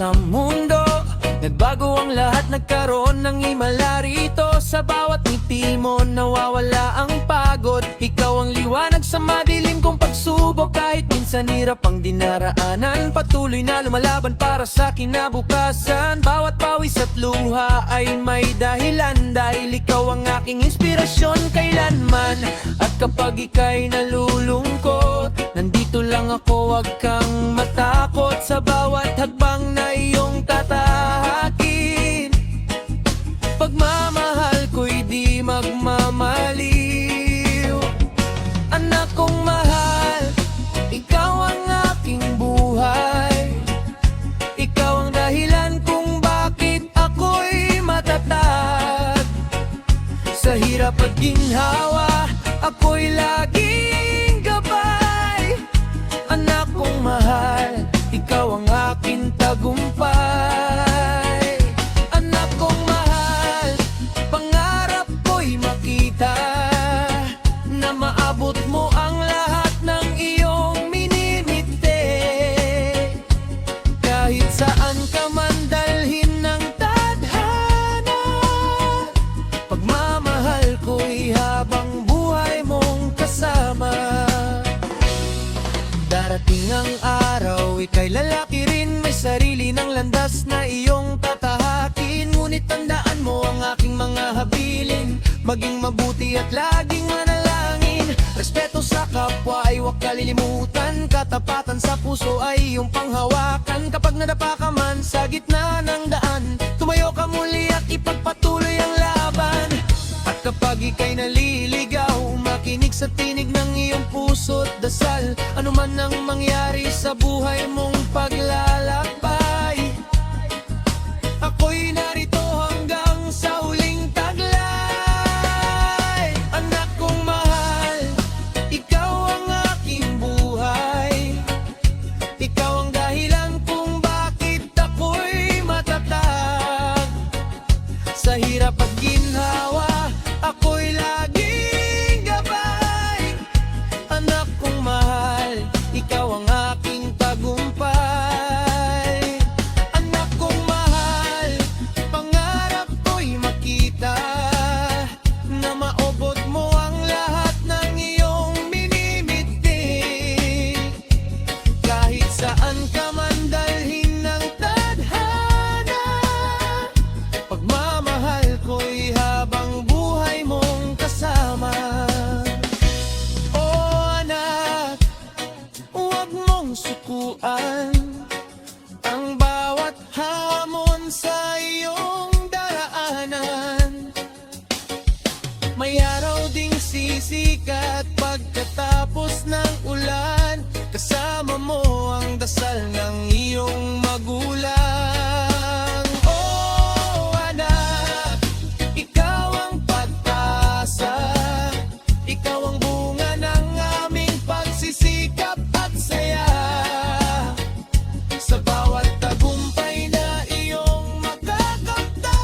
sa mundo. Nagbago ang lahat, nagkaroon ng himala rito. Sa bawat ngiti mo nawawala ang pagod. Ikaw ang liwanag sa madilim kong pagsubok. Kahit minsan hirap ang dinaraanan, patuloy na lumalaban para sa kinabukasan. Bawat pawis at luha ay may dahilan, dahil ikaw ang aking inspirasyon kailanman. At kapag ika'y nalulungkot, nandito lang ako, wag kang matakot. Sa bawat hagbang na iyong tatahakin, pagmamahal ko'y di magmamaliw. Anak kong mahal, ikaw ang aking buhay. Ikaw ang dahilan kung bakit ako'y matatag. Sa hirap at ginhawa, ako'y laging gabay. Anak kong mahal, ikaw ang aking tagumpay. Anak kong mahal, pangarap ko'y makita na maabot mo ang lahat ng iyong minimite. Kahit saan ka man dalhin ng tadhana, pagmamahal ko'y habang buhay mong kasama. Darating ang araw, ika'y lalaki rin, may sarili ng landas na iyong tatahakin. Ngunit tandaan mo ang aking mga habilin, maging mabuti at laging manalangin. Respeto sa kapwa ay huwag kalilimutan, katapatan sa puso ay iyong panghawakan. Kapag nadapa ka man sa gitna ng daan, tumayo ka muli at ipagpatuloy ang laban. At kapag ika'y naliligaw, makinig sa tinig ng iyong puso't dasal. Ano man ang mangyari sa buhay mong paglalakbay, ako'y narito hanggang sa huling taglay. Anak kong mahal, ikaw ang aking buhay. Ikaw ang dahilan kung bakit ako'y matatag. Sa hirap at ginhawa, ako'y laging gabay. Anak kong mahal, ikaw ang aking tagumpay. Anak kong mahal, pangarap ko'y makita na maobot mo ang lahat ng iyong minimiti. Kahit saan ka man dalhin ng tadhana, pagmamahal ko'y habang buhay mong kasama. Oh anak, huwag mong sukuan ang bawat hamon sa iyong daraanan. May araw ding sisikat pagkatapos ng ulan. Kasama mo ang dasal ng iyong magulang. Oh anak, ikaw ang pag-asa. Ikaw ang bunga ng aming pagsisikap at saya. Sa bawat tagumpay na iyong makakamtan,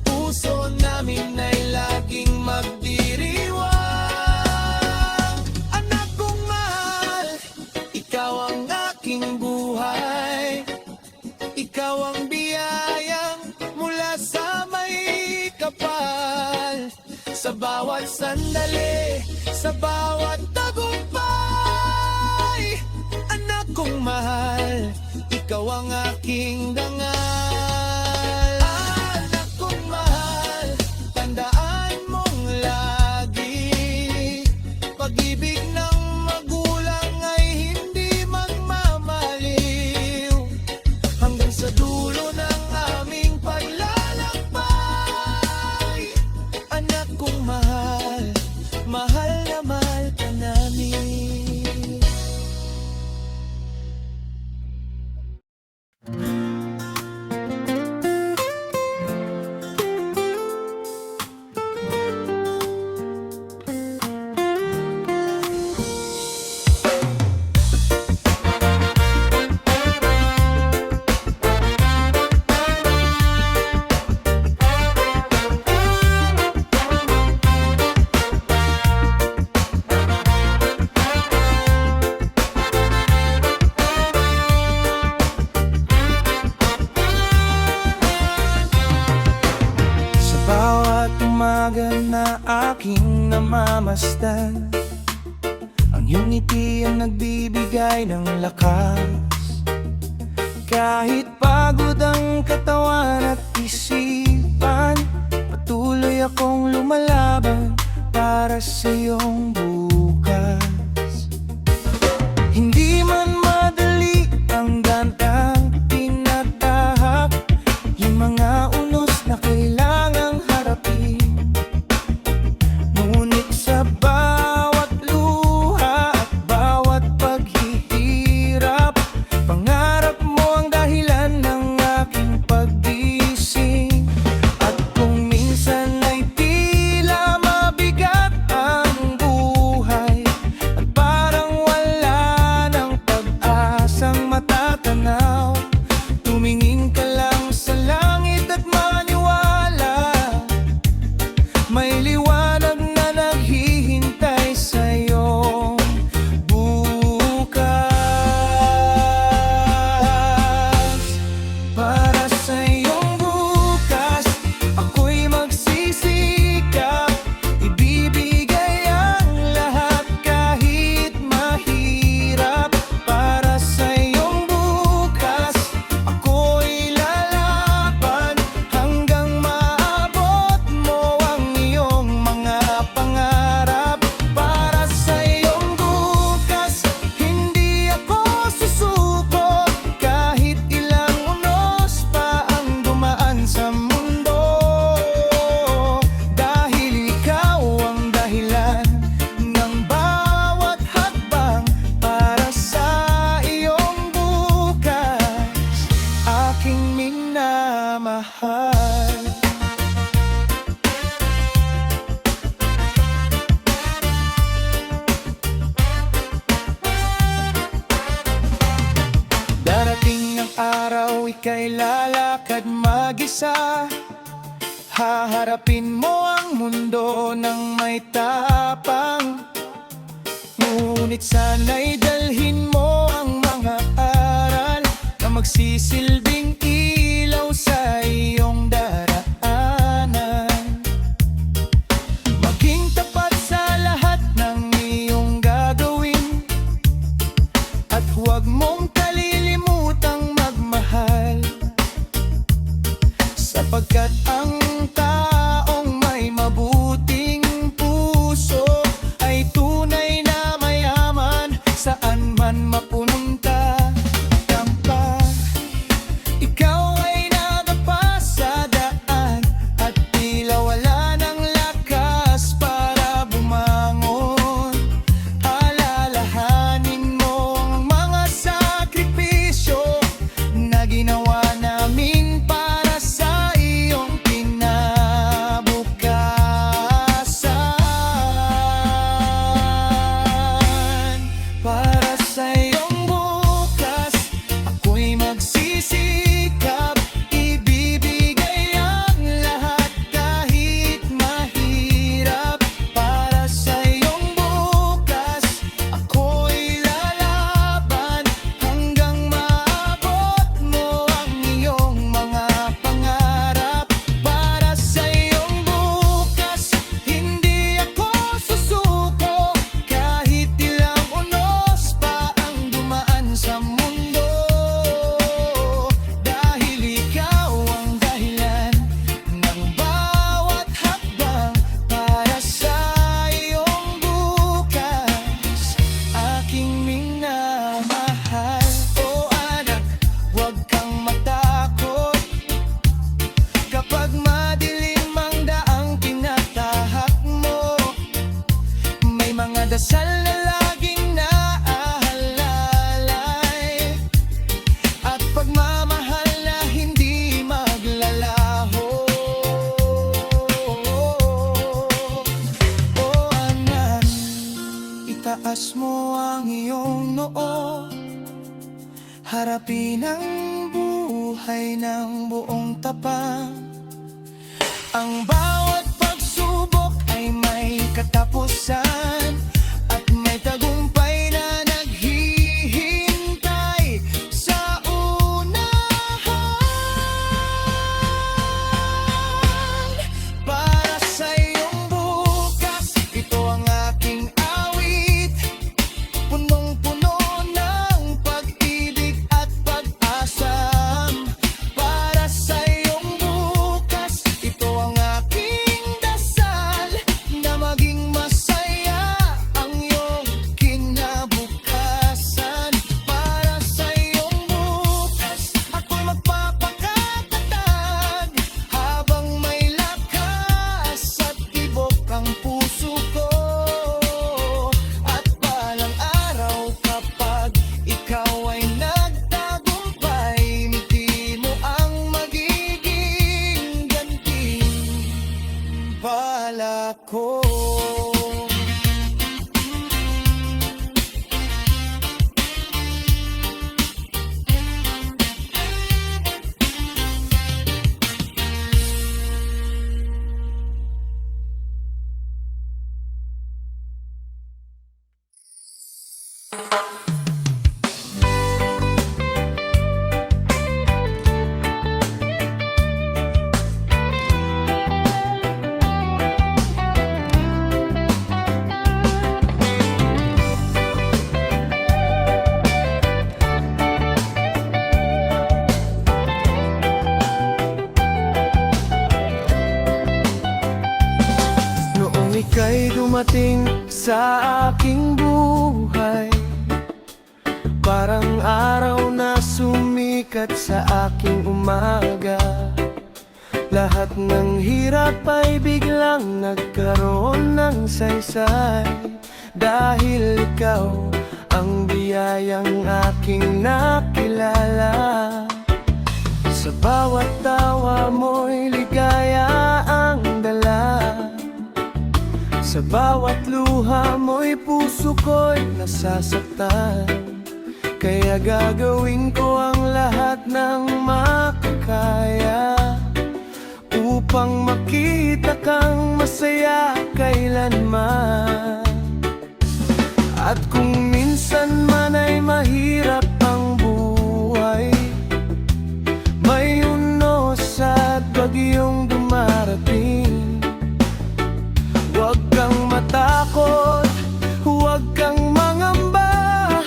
puso namin ay laging magdiriwang. Anak kong mahal, ikaw ang aking buhay. Ikaw ang biyayang mula sa may kapal. Sa bawat sandali, sa bawat tagumpay, anak kong mahal, ikaw ang aking dangal. Anak kong mahal, tandaan mong lagi, pag-ibig ng magulang ay hindi magmamaliw. Hanggang sa dulo ng aming paglalakbay, anak kong mahal, na aking namamasdan. Ang iyong ngiti ang nagbibigay ng lakas. Kahit pagod ang katawan at isipan, patuloy akong lumalaban para sa iyong bukas. Hindi man madali ang daan tinatahak, yung mga unos na kailangang harapin. Ngunit sa bawat luha at bawat paghihirap, pangarap mo ang dahilan ng aking paggising. At kung minsan ay tila mabigat ang buhay at parang wala ng pag-asang matatanaw, tumingin ka lang sa langit at maniwala, may liwanag na naghihintay sa'yo bukas. Para sa iyong bukas, ako'y magsisikap, ibibigay ang lahat kahit mahirap. Para sa iyong bukas, ako'y lalaban hanggang maabot mo ang iyong mga pangarap. Para sa iyong bukas, hindi ako susuko kahit ilang unos pa ang dumaan sa mundo, dahil ikaw ang dahilan ng bawat hakbang. Para sa iyong bukas, aking minamahal. Darating ang araw, ika'y lalakad mag-isa. Haharapin mo ang mundo ng may tapang. Ngunit sana'y dalhin mo ang mga aral na magsisilbing ilaw sa iyong daraanan. Maging tapat sa lahat ng iyong gagawin, at huwag mong kalilimutang magmahal, sapagkat ang taong may mabuting puso ay tunay na mayaman saan man mapunta. Tampa, ikaw ay nadapa sa daan at tila wala ng lakas para bumangon. Alalahanin mo ang mga sakripisyo na ginawa namin para sa iyong kinabukasan. Para sa iyong bukas, ako'y magsisikap, ibibigay ang lahat kahit mahirap. Para sa iyong bukas, ako'y lalaban hanggang maabot mo ang iyong mga pangarap. Para sa iyong bukas, hindi ako susuko kahit ilang unos pa ang dumaan sa mundo, dahil ikaw ang dahilan ng bawat hakbang. Para sa iyong bukas, aking minamahal. O anak, huwag kang matakot kapag madilim ang daang tinatahak mo. May mga dasal na laging naahalalay at pagmamahal na hindi maglalaho. O anak, itaas mo ang iyong noo, harapin ang buhay ng buong tapang. Ang bawat pagsubok ay may katapusan at may tagumpay na naghihintay sa unahan. Para sa iyong buhay, ako. Noong ika'y dumating sa aking buhay, parang araw na sumikat sa aking umaga. Lahat ng hirap ay biglang nagkaroon ng saysay, dahil ikaw ang biyayang aking nakilala. Sa bawat tawa mo'y ligaya ang dala, sa bawat luha mo'y puso ko'y nasasaktan. Kaya gagawin ko ang lahat ng makakaya upang makita kang masaya kailanman. At kung minsan man ay mahirap ang buhay, may unos at bagyong dumarating, huwag kang matakot, huwag kang mangamba,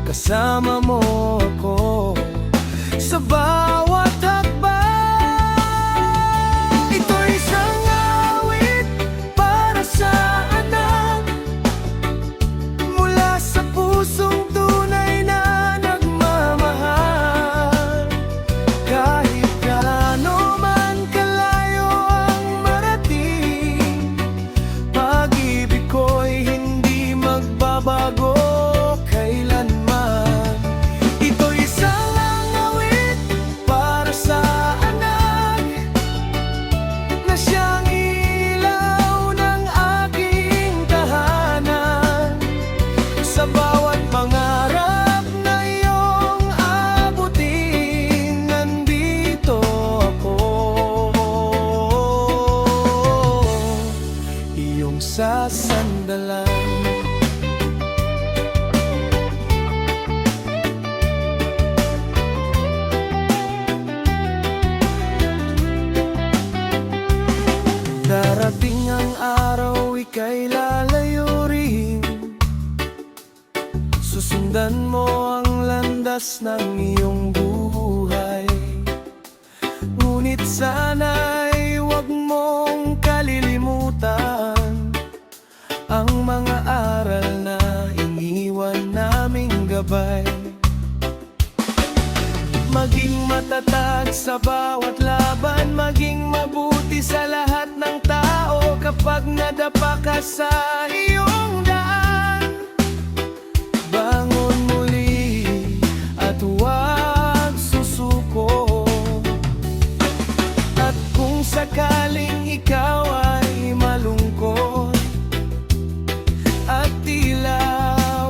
kasama mo ako sa bawat hakbang. Ito'y isang awit para sa anak, mula sa pusong tunay na nagmamahal. Kahit gaano man kalayo ang marating, pag-ibig ko'y hindi magbabago kailanman. Ito'y isang awit para sa anak, na siyang ilaw ng aking tahanan. Sa bawat pangarap na iyong abutin, nandito ako, iyong sasandalan. Darating ang araw, ika'y lalayo rin, susundan mo ang landas ng iyong buhay. Ngunit sana'y huwag mong kalilimutan ang mga aral na iniwan naming gabay. Maging matatag sa bawat laban, maging mabuti sa lahat ng tao. Kapag nadapa ka sa iyong daan, bangon muli at huwag susuko. At kung sakaling ikaw ay malungkot at tila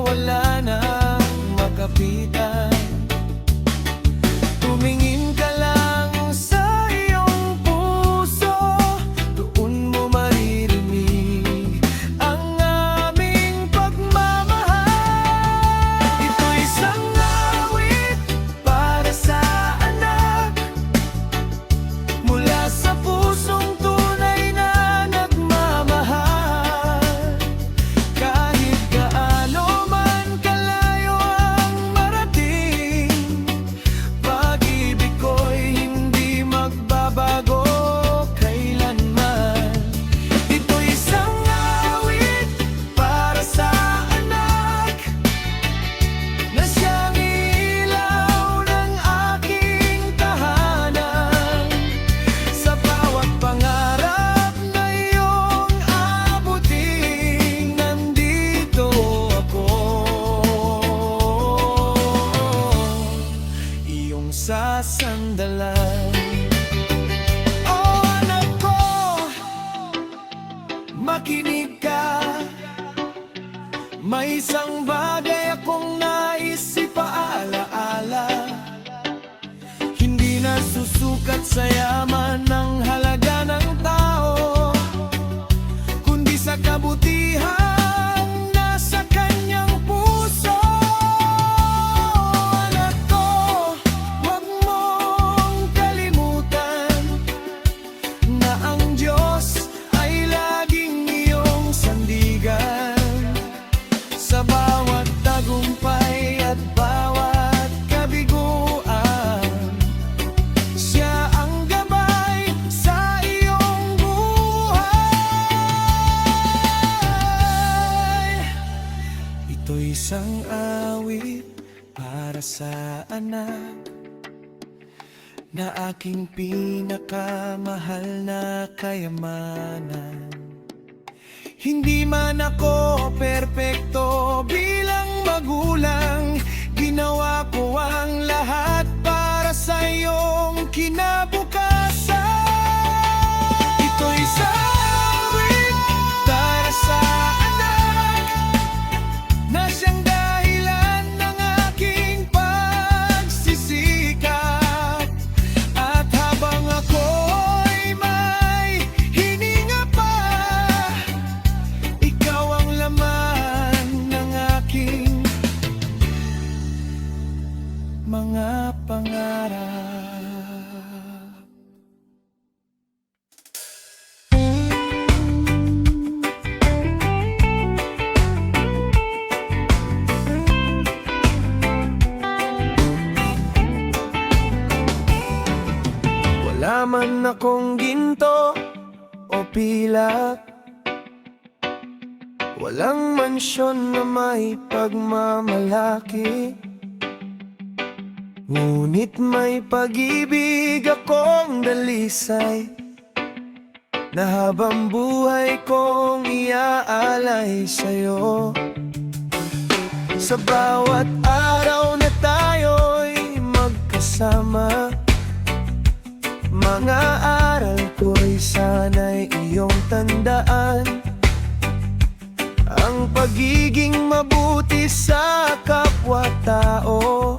wala nang makapitan, tumingin ka lang sa iyong puso, doon mo maririnig ang aming pagmamahal. Ito'y isang awit para sa anak, mula sa pusong tunay na anak na aking pinakamahal na kayamanan. Hindi man ako perpekto bilang magulang, ginawa ko ang lahat para sa iyong kinabukasan. Ito'y sawit para sa anak na siyang dahilan ng aking pagsisikap. At habang ako'y may hininga pa, ikaw ang laman ng aking mga pangarap. Wala man akong ginto o pilak, walang mansyon na may pagmamalaki, ngunit may pag-ibig akong dalisay na habang buhay kong iaalay sa'yo. Sa bawat araw na tayo'y magkasama, mga aral ko'y sana'y iyong tandaan. Ang pagiging mabuti sa kapwa-tao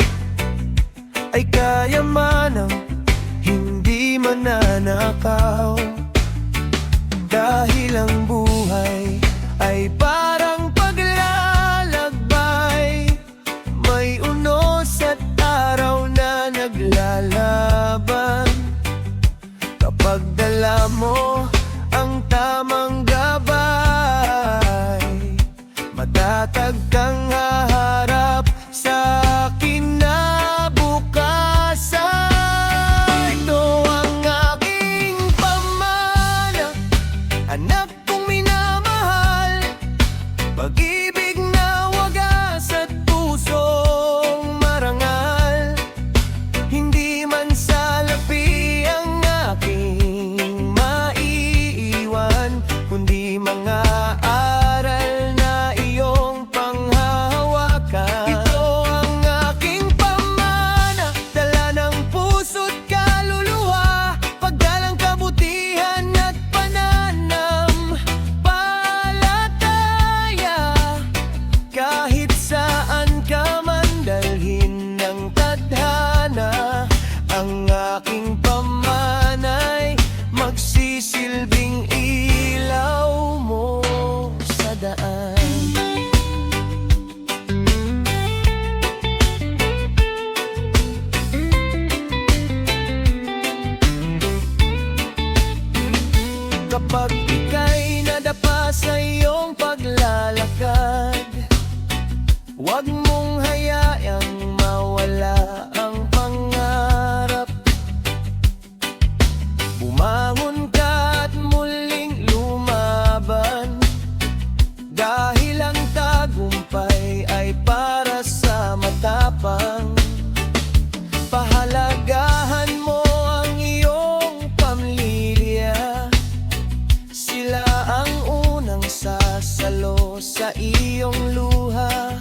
ay kayamanang hindi mananakaw. Dahil ang buhay ay parang paglalakbay, may unos at araw na naglalaban. Kapag dala mo ang tamang gabay, matatag kang haharap sa kinabukasan. Ito ang aking pamana, anak kong minamahal, pag-ibig na wagas at pusong marangal. Hindi man salapi ang aking maiiwan, kundi mga aral na iyong panghahawakan. Ito ang aking pamana, dala ng puso't kaluluwa, paggalang kabutihan at pananampalataya. Kahit saan ka man dalhin ng tadhana, ang aking pamana'y magsisilbing ilaw mo sa daan. Kapag ika'y nadapa sa iyong paglalakad, huwag mong hayaang mawala ang pangarap. Bumangon ka at muling lumaban, dahil ang tagumpay ay para sa matapang. Pahalagahan mo ang iyong pamilya, sila ang unang sasalo sa iyong luha.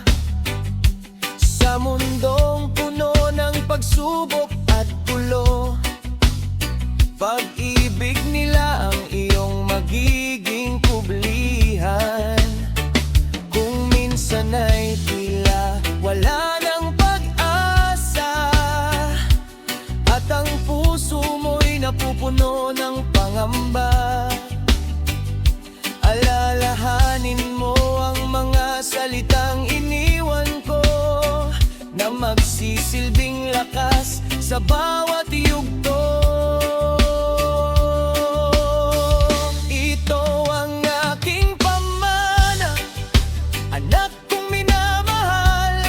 Sa mundong puno ng pagsubok at gulo, pag-ibig nila ang iyong magiging kublihan. Kung minsan ay tila wala ng pag-asa, at ang puso mo'y napupuno ng pangamba, alalahanin mo ang mga salitang iniwan ko, na magsisilbing lakas sa bawat yugto. Ito ang aking pamana, anak kong minamahal,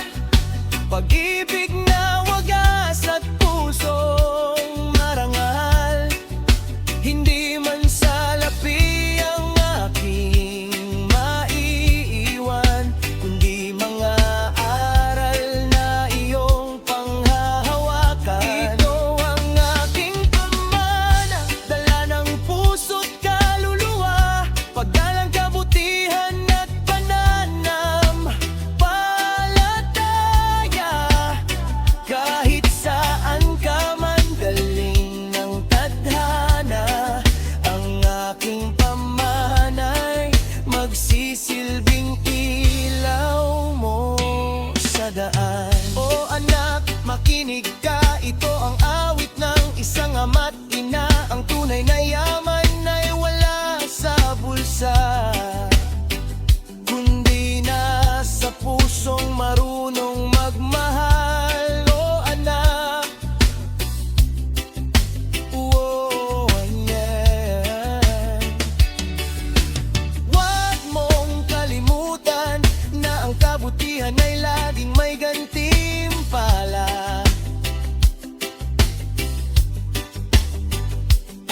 pag-ibig na wagas at pusong marangal. Hindi man salapi ang aking maiiwan, kundi mga aral na iyong panghahawakan.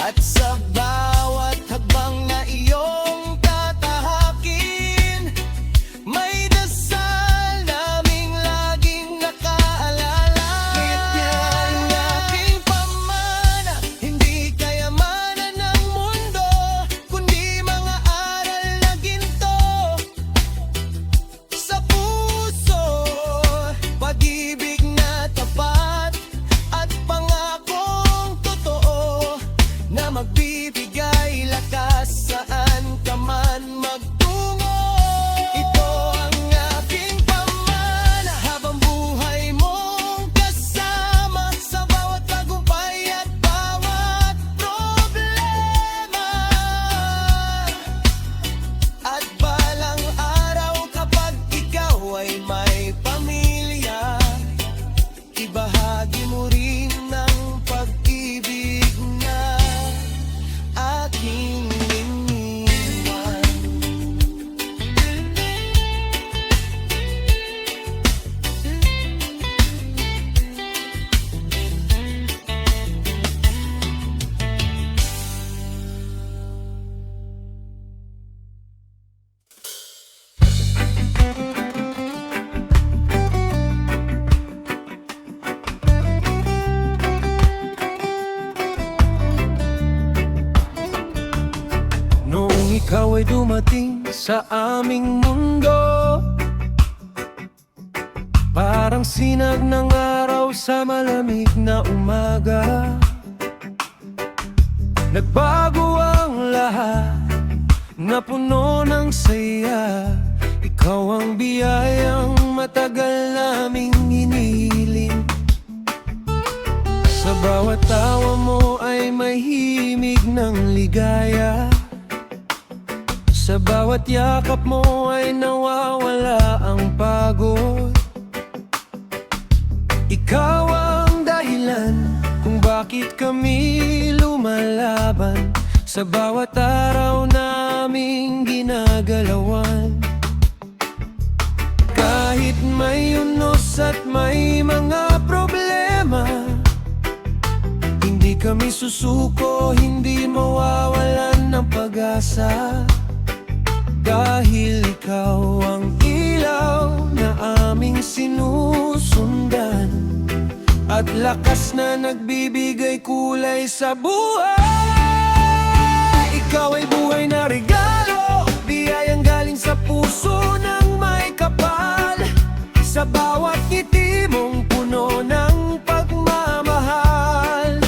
At sa bawat hakbang na iyong tatahakin, may dasal naming laging nakaalala. Ganyan ang aking pamana, hindi kayamanan ng mundo, kundi mga aral na ginto. Sa puso, pag-ibig na tapat at pangakong totoo na magbibigay lakas saan ka man magtungo. Ito ang aking pamana, habang buhay mong kasama sa bawat tagumpay at bawat problema. At balang araw kapag ikaw ay may pamilya, ibahagi mo rin ng pag-ibig na aking iniwan. Noong ikaw ay dumating sa aming mundo, parang sinag ng araw sa malamig na umaga. Nagbago ang lahat, na puno ng saya. Ikaw ang biyayang matagal naming hinihiling. Sa bawat tawa mo ay may himig ng ligaya. Sa bawat yakap mo ay nawawala ang pagod. Ikaw ang dahilan kung bakit kami lumalaban sa bawat araw naming ginagalawan. Kahit may unos at may mga problema, hindi kami susuko, hindi mawawalan ng pag-asa. Dahil ikaw ang ilaw na aming sinusundan, at lakas na nagbibigay kulay sa buhay. Ikaw ay buhay na regalo, biyayang galing sa puso ng may kapal. Sa bawat ngiti mong puno ng pagmamahal,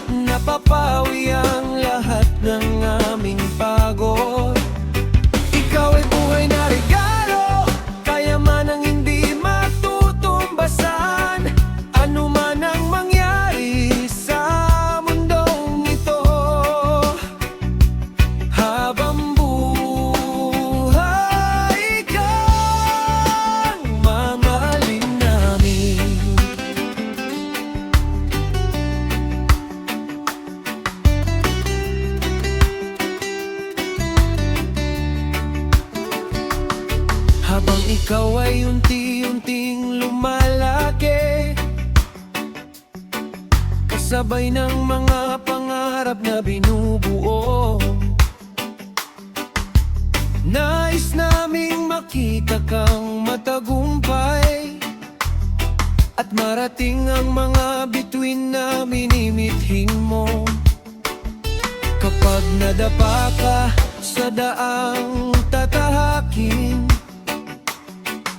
napapawi ang lahat ng aming pagod. Ikaw ay buhay na regalo, kayamanang hindi matutumbasan. Ano man ang mangyari sa mundong ito, habang buhay kang mamahalin namin. Habang ikaw ay unti-unting lumalaki, kasabay ng mga pangarap na binubuo, nais naming makita kang matagumpay at marating ang mga bituin na minimithing mo. Kapag nadapa ka sa daang tatahakin,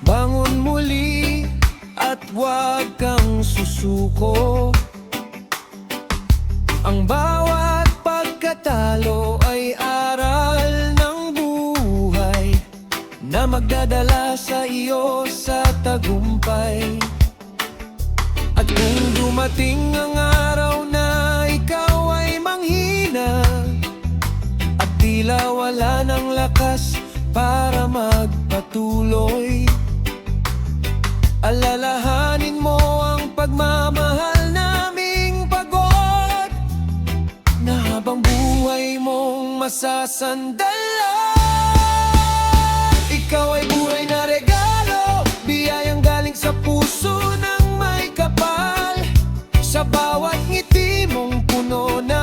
bangon muli at huwag kang susuko. Ang bawat pagkatalo ay aral ng buhay na magdadala sa iyo sa tagumpay. At kung dumating ang araw na ikaw ay manghina at tila wala ng lakas para magpatuloy, alalahanin mo ang pagmamahal naming pagod, na habang buhay mong masasandalan. Ikaw ay buhay na regalo, biyayang galing sa puso ng may kapal. Sa bawat ngiti mong puno na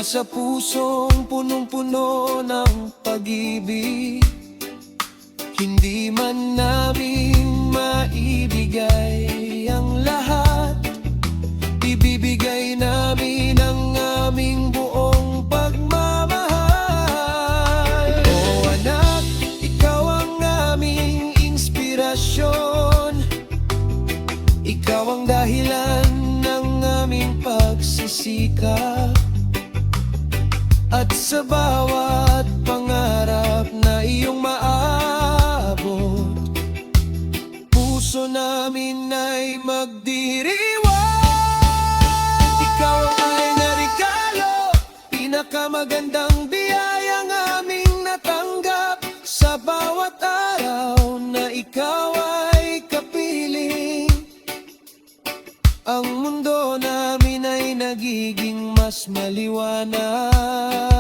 sa pusong punong-puno ng pag-ibig. Hindi man namin maibigay ang lahat, ibibigay namin ang aming buong pagmamahal. O anak, ikaw ang aming inspirasyon, ikaw ang dahilan ng aming pagsisikap. At sa bawat pangarap na iyong maabot, puso namin ay magdiriwang. Ikaw ang aking na regalo, pinakamagandang biyayang aming natanggap. Sa bawat araw na ikaw ay kapiling, ang mundo namin ay nagiging mas maliwanag.